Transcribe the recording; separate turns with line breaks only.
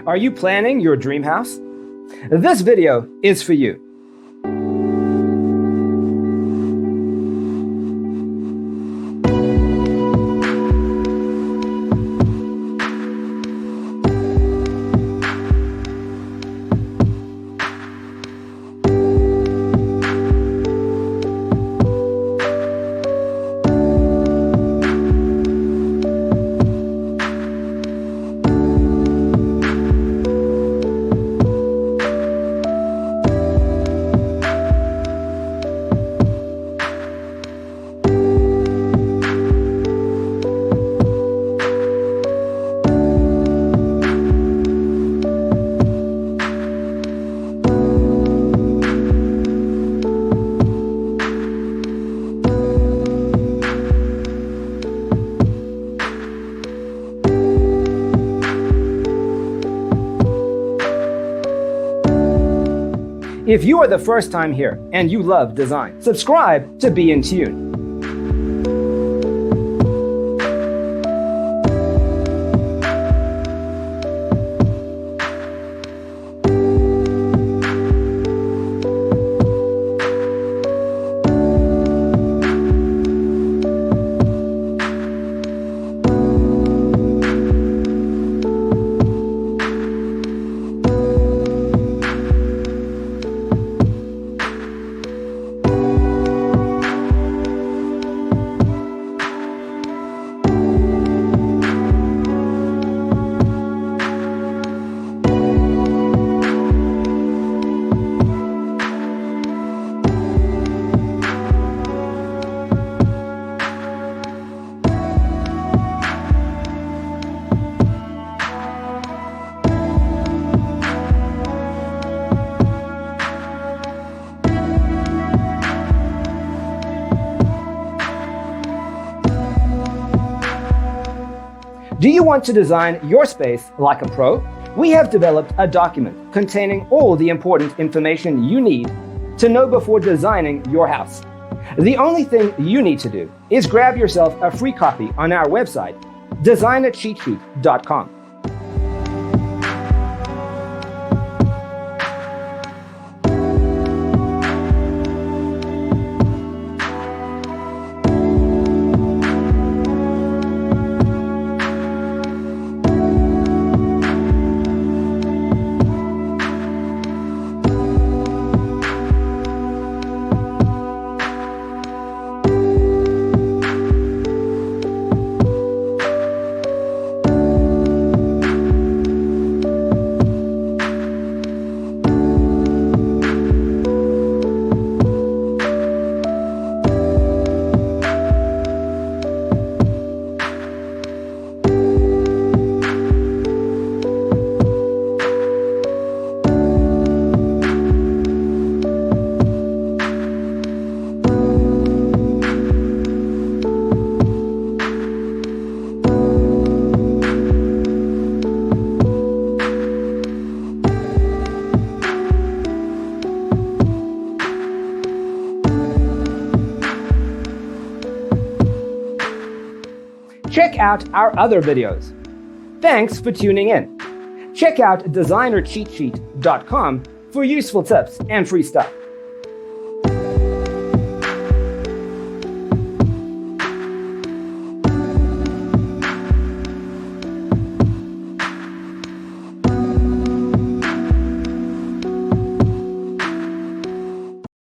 Are you planning your dream house? This video is for you. If you are the first time here and you love design, subscribe to be in tune. Do you want to design your space like a pro? We have developed a document containing all the important information you need to know before designing your house. The only thing you need to do is grab yourself a free copy on our website, designacheatsheet.com. Check out our other videos. Thanks for tuning in. Check out designercheatsheet.com for useful tips and free stuff.